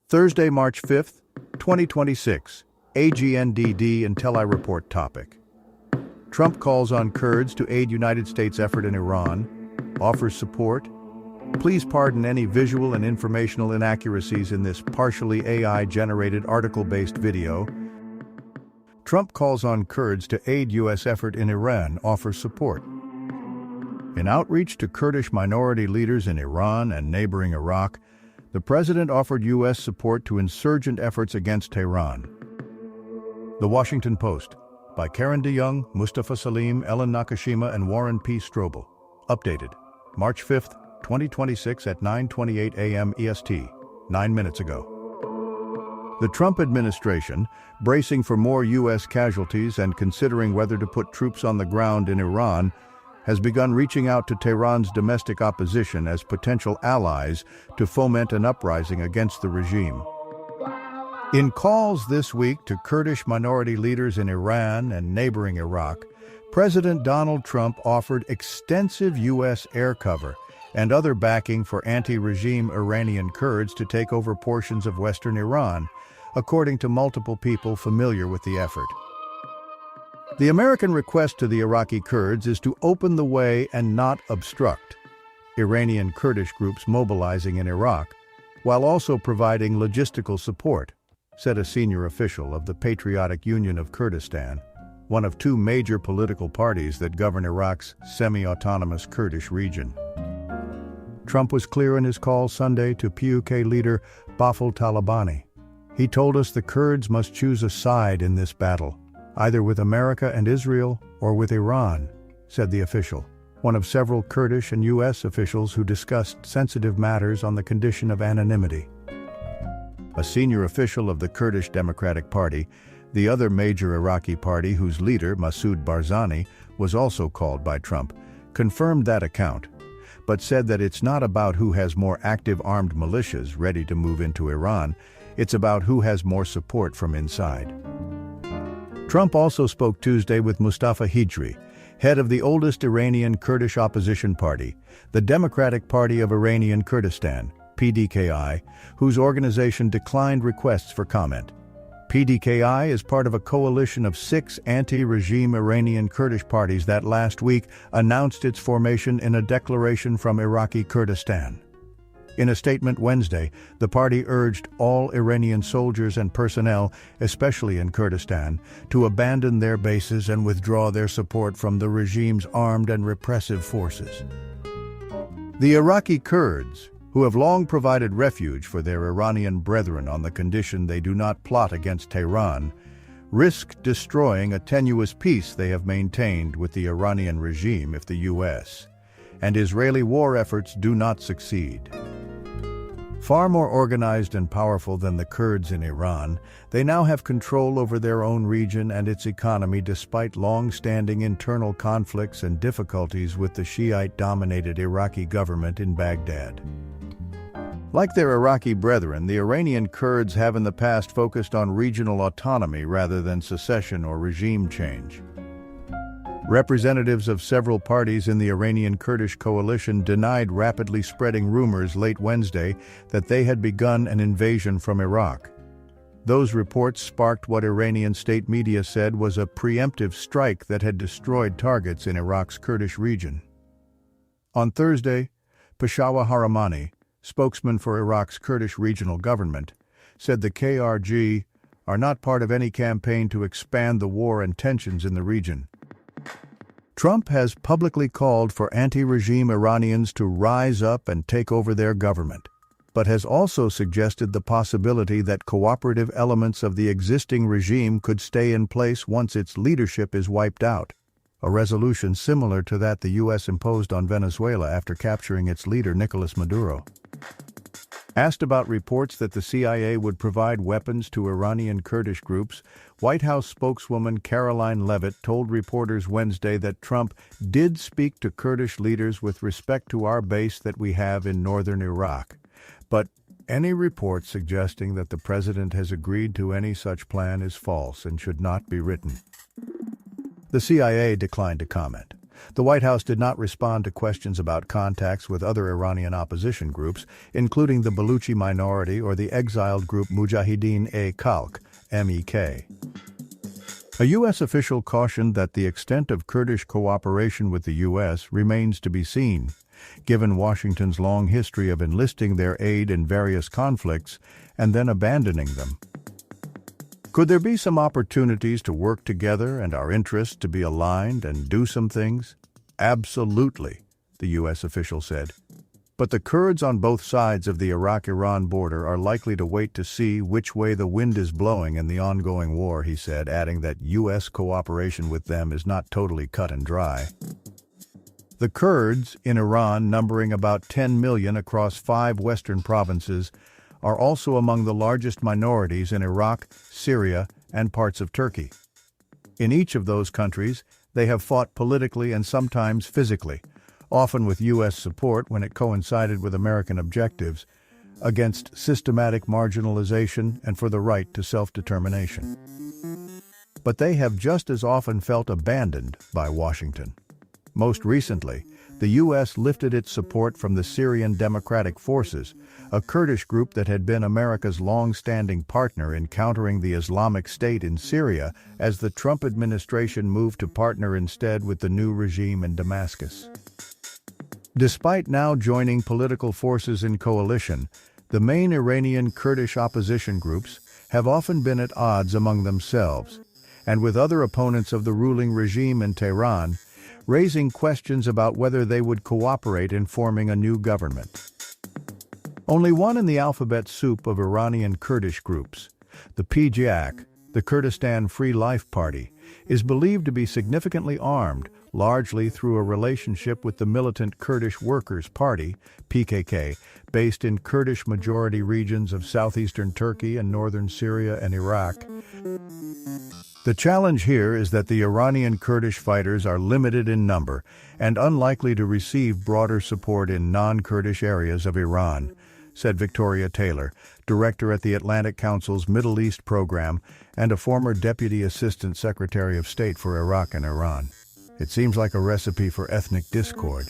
Thursday, March 5th, 2026. AGNDD until I report topic. Trump calls on Kurds to aid United States effort in Iran, offers support. Please pardon any visual and informational inaccuracies in this partially AI-generated article-based video. Trump calls on Kurds to aid U.S. effort in Iran, offers support. In outreach to Kurdish minority leaders in Iran and neighboring Iraq, the president offered U.S. support to insurgent efforts against Tehran. The Washington Post, by Karen DeYoung, Mustafa Salim, Ellen Nakashima, and Warren P. Strobel. Updated, March 5th, 2026 at 9:28 a.m. EST, 9 minutes ago. The Trump administration, bracing for more U.S. casualties and considering whether to put troops on the ground in Iran, has begun reaching out to Tehran's domestic opposition as potential allies to foment an uprising against the regime. In calls this week to Kurdish minority leaders in Iran and neighboring Iraq, President Donald Trump offered extensive U.S. air cover and other backing for anti-regime Iranian Kurds to take over portions of western Iran, according to multiple people familiar with the effort. The American request to the Iraqi Kurds is to open the way and not obstruct Iranian Kurdish groups mobilizing in Iraq, while also providing logistical support, said a senior official of the Patriotic Union of Kurdistan, one of two major political parties that govern Iraq's semi-autonomous Kurdish region. Trump was clear in his call Sunday to PUK leader Bafel Talabani. He told us the Kurds must choose a side in this battle, either with America and Israel or with Iran, said the official, one of several Kurdish and U.S. officials who discussed sensitive matters on the condition of anonymity. A senior official of the Kurdish Democratic Party, the other major Iraqi party whose leader, Masoud Barzani, was also called by Trump, confirmed that account, but said that it's not about who has more active armed militias ready to move into Iran, it's about who has more support from inside. Trump also spoke Tuesday with Mustafa Hijri, head of the oldest Iranian Kurdish opposition party, the Democratic Party of Iranian Kurdistan, PDKI, whose organization declined requests for comment. PDKI is part of a coalition of 6 anti-regime Iranian Kurdish parties that last week announced its formation in a declaration from Iraqi Kurdistan. In a statement Wednesday, the party urged all Iranian soldiers and personnel, especially in Kurdistan, to abandon their bases and withdraw their support from the regime's armed and repressive forces. The Iraqi Kurds, who have long provided refuge for their Iranian brethren on the condition they do not plot against Tehran, risk destroying a tenuous peace they have maintained with the Iranian regime if the U.S. and Israeli war efforts do not succeed. Far more organized and powerful than the Kurds in Iran, they now have control over their own region and its economy despite long-standing internal conflicts and difficulties with the Shiite-dominated Iraqi government in Baghdad. Like their Iraqi brethren, the Iranian Kurds have in the past focused on regional autonomy rather than secession or regime change. Representatives of several parties in the Iranian Kurdish coalition denied rapidly spreading rumors late Wednesday that they had begun an invasion from Iraq. Those reports sparked what Iranian state media said was a preemptive strike that had destroyed targets in Iraq's Kurdish region. On Thursday, Peshawar Haramani, spokesman for Iraq's Kurdish regional government, said the KRG are not part of any campaign to expand the war and tensions in the region. Trump has publicly called for anti-regime Iranians to rise up and take over their government, but has also suggested the possibility that cooperative elements of the existing regime could stay in place once its leadership is wiped out, a resolution similar to that the U.S. imposed on Venezuela after capturing its leader Nicolas Maduro. Asked about reports that the CIA would provide weapons to Iranian Kurdish groups, White House spokeswoman Caroline Leavitt told reporters Wednesday that Trump did speak to Kurdish leaders with respect to our base that we have in northern Iraq, but any report suggesting that the president has agreed to any such plan is false and should not be written. The CIA declined to comment, The White House did not respond to questions about contacts with other Iranian opposition groups, including the Baluchi minority or the exiled group Mujahideen-e-Khalq, MEK. A U.S. official cautioned that the extent of Kurdish cooperation with the U.S. remains to be seen, given Washington's long history of enlisting their aid in various conflicts and then abandoning them. Could there be some opportunities to work together and our interests to be aligned and do some things? Absolutely, the U.S. official said. But the Kurds on both sides of the Iraq-Iran border are likely to wait to see which way the wind is blowing in the ongoing war, he said, adding that U.S. cooperation with them is not totally cut and dry. The Kurds, in Iran numbering about 10 million across 5 western provinces, are also among the largest minorities in Iraq, Syria, and parts of Turkey. In each of those countries, they have fought politically and sometimes physically, often with U.S. support when it coincided with American objectives, against systematic marginalization and for the right to self-determination. But they have just as often felt abandoned by Washington. Most recently, the U.S. lifted its support from the Syrian Democratic Forces, a Kurdish group that had been America's long-standing partner in countering the Islamic State in Syria as the Trump administration moved to partner instead with the new regime in Damascus. Despite now joining political forces in coalition, the main Iranian Kurdish opposition groups have often been at odds among themselves, and with other opponents of the ruling regime in Tehran, raising questions about whether they would cooperate in forming a new government. Only one in the alphabet soup of Iranian Kurdish groups, the PJAK, the Kurdistan Free Life Party, is believed to be significantly armed, largely through a relationship with the militant Kurdish Workers' Party, PKK, based in Kurdish-majority regions of southeastern Turkey and northern Syria and Iraq. The challenge here is that the Iranian Kurdish fighters are limited in number and unlikely to receive broader support in non-Kurdish areas of Iran, said Victoria Taylor, director at the Atlantic Council's Middle East program and a former Deputy Assistant Secretary of State for Iraq and Iran. It seems like a recipe for ethnic discord.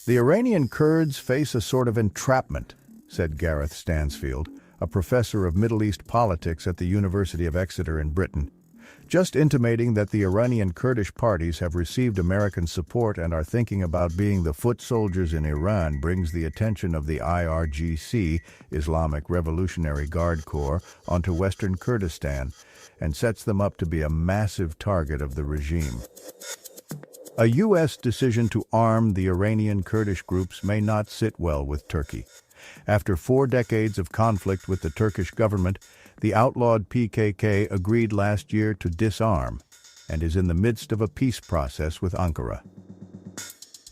The Iranian Kurds face a sort of entrapment, said Gareth Stansfield, a professor of Middle East politics at the University of Exeter in Britain, just intimating that the Iranian Kurdish parties have received American support and are thinking about being the foot soldiers in Iran brings the attention of the IRGC, Islamic Revolutionary Guard Corps, onto Western Kurdistan and sets them up to be a massive target of the regime. A U.S. decision to arm the Iranian Kurdish groups may not sit well with Turkey. After 4 decades of conflict with the Turkish government, the outlawed PKK agreed last year to disarm and is in the midst of a peace process with Ankara.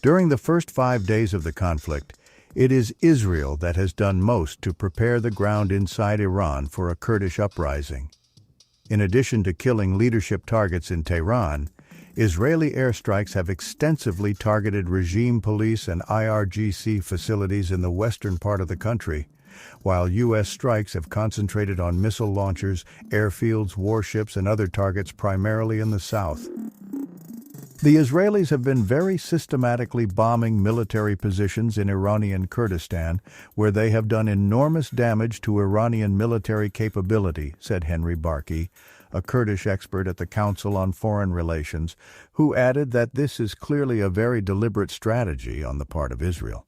During the first 5 days of the conflict, it is Israel that has done most to prepare the ground inside Iran for a Kurdish uprising. In addition to killing leadership targets in Tehran, Israeli airstrikes have extensively targeted regime police and IRGC facilities in the western part of the country, while U.S. strikes have concentrated on missile launchers, airfields, warships, and other targets primarily in the south. The Israelis have been very systematically bombing military positions in Iranian Kurdistan, where they have done enormous damage to Iranian military capability, said Henry Barkey, a Kurdish expert at the Council on Foreign Relations, who added that this is clearly a very deliberate strategy on the part of Israel.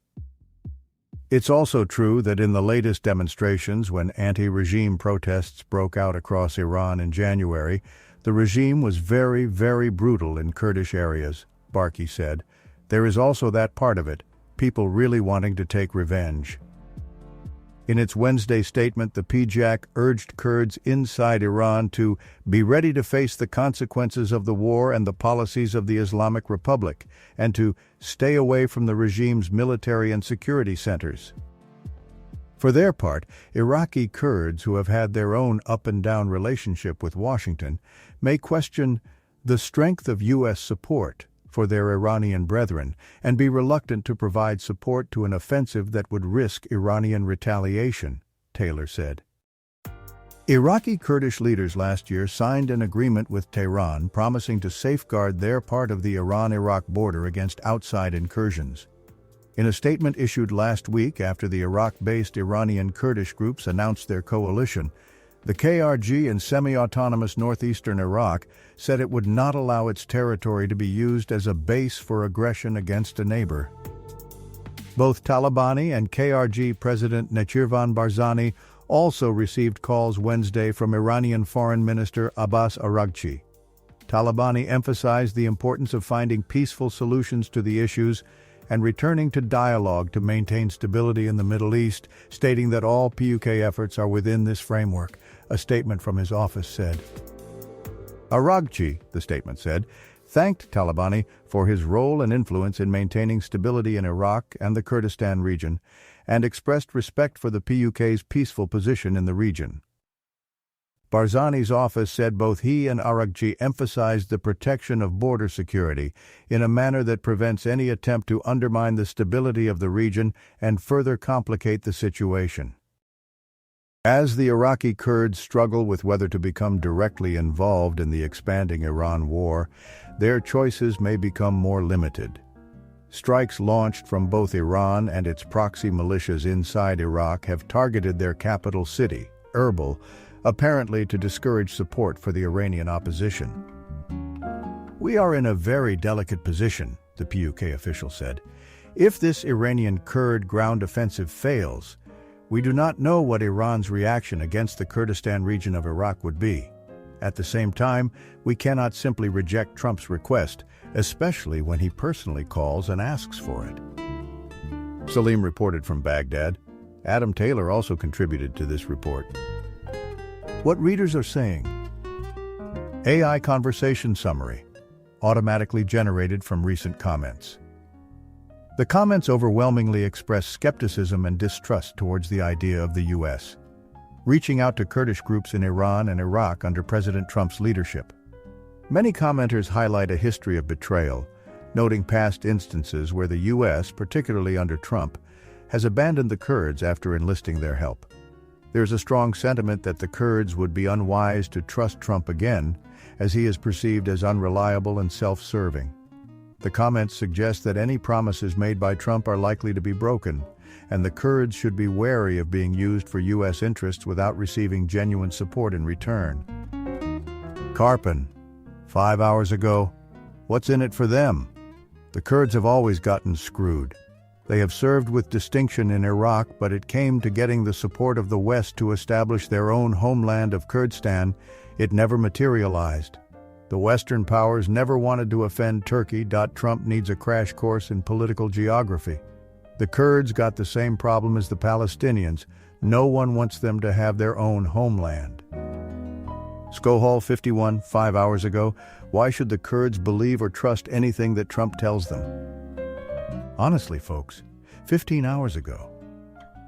It's also true that in the latest demonstrations, when anti-regime protests broke out across Iran in January, the regime was very, very brutal in Kurdish areas, Barkey said. There is also that part of it, people really wanting to take revenge. In its Wednesday statement, the PJAK urged Kurds inside Iran to be ready to face the consequences of the war and the policies of the Islamic Republic, and to stay away from the regime's military and security centers. For their part, Iraqi Kurds who have had their own up-and-down relationship with Washington may question the strength of U.S. support for their Iranian brethren and be reluctant to provide support to an offensive that would risk Iranian retaliation, Taylor said. Iraqi Kurdish leaders last year signed an agreement with Tehran promising to safeguard their part of the Iran-Iraq border against outside incursions. In a statement issued last week after the Iraq-based Iranian Kurdish groups announced their coalition, the KRG in semi-autonomous northeastern Iraq said it would not allow its territory to be used as a base for aggression against a neighbor. Both Talabani and KRG President Nechirvan Barzani also received calls Wednesday from Iranian Foreign Minister Abbas Araghchi. Talabani emphasized the importance of finding peaceful solutions to the issues and returning to dialogue to maintain stability in the Middle East, stating that all PUK efforts are within this framework, a statement from his office said. Araghchi, the statement said, thanked Talabani for his role and influence in maintaining stability in Iraq and the Kurdistan region, and expressed respect for the PUK's peaceful position in the region. Barzani's office said both he and Araghchi emphasized the protection of border security in a manner that prevents any attempt to undermine the stability of the region and further complicate the situation. As the Iraqi Kurds struggle with whether to become directly involved in the expanding Iran war, their choices may become more limited. Strikes launched from both Iran and its proxy militias inside Iraq have targeted their capital city, Erbil, apparently to discourage support for the Iranian opposition. "We are in a very delicate position," the PUK official said. "If this Iranian Kurd ground offensive fails, we do not know what Iran's reaction against the Kurdistan region of Iraq would be. At the same time, we cannot simply reject Trump's request, especially when he personally calls and asks for it." Salim reported from Baghdad. Adam Taylor also contributed to this report. What readers are saying. AI conversation summary, automatically generated from recent comments. The comments overwhelmingly express skepticism and distrust towards the idea of the U.S. reaching out to Kurdish groups in Iran and Iraq under President Trump's leadership. Many commenters highlight a history of betrayal, noting past instances where the U.S., particularly under Trump, has abandoned the Kurds after enlisting their help. There's a strong sentiment that the Kurds would be unwise to trust Trump again, as he is perceived as unreliable and self-serving. The comments suggest that any promises made by Trump are likely to be broken, and the Kurds should be wary of being used for U.S. interests without receiving genuine support in return. Karpin, 5 hours ago. What's in it for them? The Kurds have always gotten screwed. They have served with distinction in Iraq, but it came to getting the support of the West to establish their own homeland of Kurdistan. It never materialized. The Western powers never wanted to offend Turkey. Trump needs a crash course in political geography. The Kurds got the same problem as the Palestinians. No one wants them to have their own homeland. Skohol 51, 5 hours ago. Why should the Kurds believe or trust anything that Trump tells them? Honestly, folks, 15 hours ago.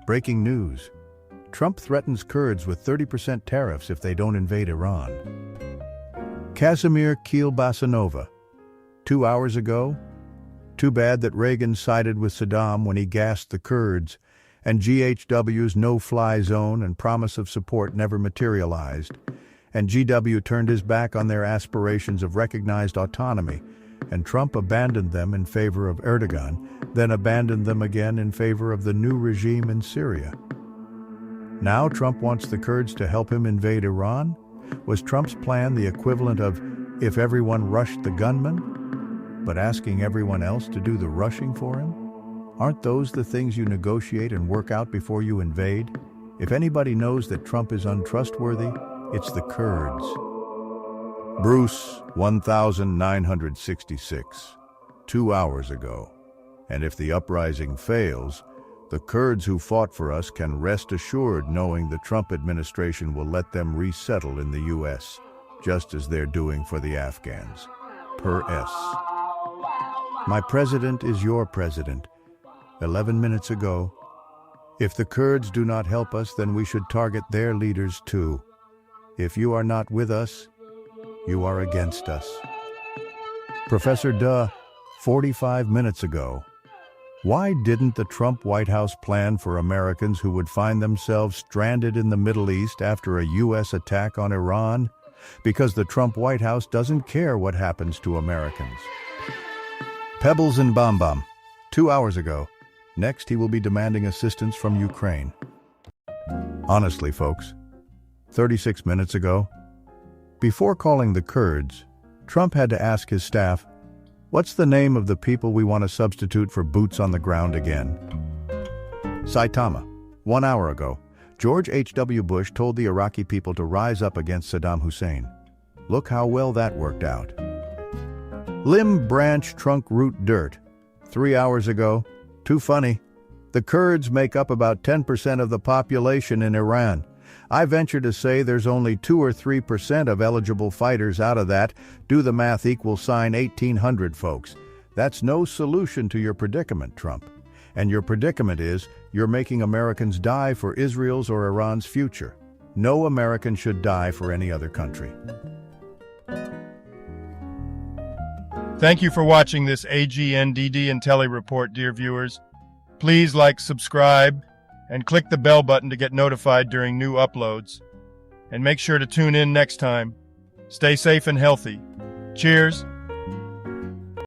Breaking news. Trump threatens Kurds with 30% tariffs if they don't invade Iran. Kazimir Kielbasanova. 2 hours ago. Too bad that Reagan sided with Saddam when he gassed the Kurds, and GHW's no-fly zone and promise of support never materialized, and GW turned his back on their aspirations of recognized autonomy, and Trump abandoned them in favor of Erdogan, then abandoned them again in favor of the new regime in Syria. Now Trump wants the Kurds to help him invade Iran? Was Trump's plan the equivalent of, if everyone rushed the gunman, but asking everyone else to do the rushing for him? Aren't those the things you negotiate and work out before you invade? If anybody knows that Trump is untrustworthy, it's the Kurds. Bruce, 1966, 2 hours ago. And if the uprising fails, the Kurds who fought for us can rest assured knowing the Trump administration will let them resettle in the U.S., just as they're doing for the Afghans. Per S. My president is your president. 11 minutes ago. If the Kurds do not help us, then we should target their leaders too. If you are not with us, you are against us. Professor Duh, 45 minutes ago. Why didn't the Trump White House plan for Americans who would find themselves stranded in the Middle East after a U.S. attack on Iran? Because the Trump White House doesn't care what happens to Americans. Pebbles and Bomb. 2 hours ago. Next, he will be demanding assistance from Ukraine. Honestly, folks, 36 minutes ago, before calling the Kurds, Trump had to ask his staff, what's the name of the people we want to substitute for boots on the ground again? Saitama. 1 hour ago, George H.W. Bush told the Iraqi people to rise up against Saddam Hussein. Look how well that worked out. Limb, branch, trunk, root, dirt. 3 hours ago, too funny. The Kurds make up about 10% of the population in Iran. I venture to say there's only 2 or 3% of eligible fighters out of that. Do the math, equal sign 1,800 folks. That's no solution to your predicament, Trump. And your predicament is you're making Americans die for Israel's or Iran's future. No American should die for any other country. Thank you for watching this AGNDD and Telly report, dear viewers. Please like, subscribe, and click the bell button to get notified during new uploads. And make sure to tune in next time. Stay safe and healthy. Cheers.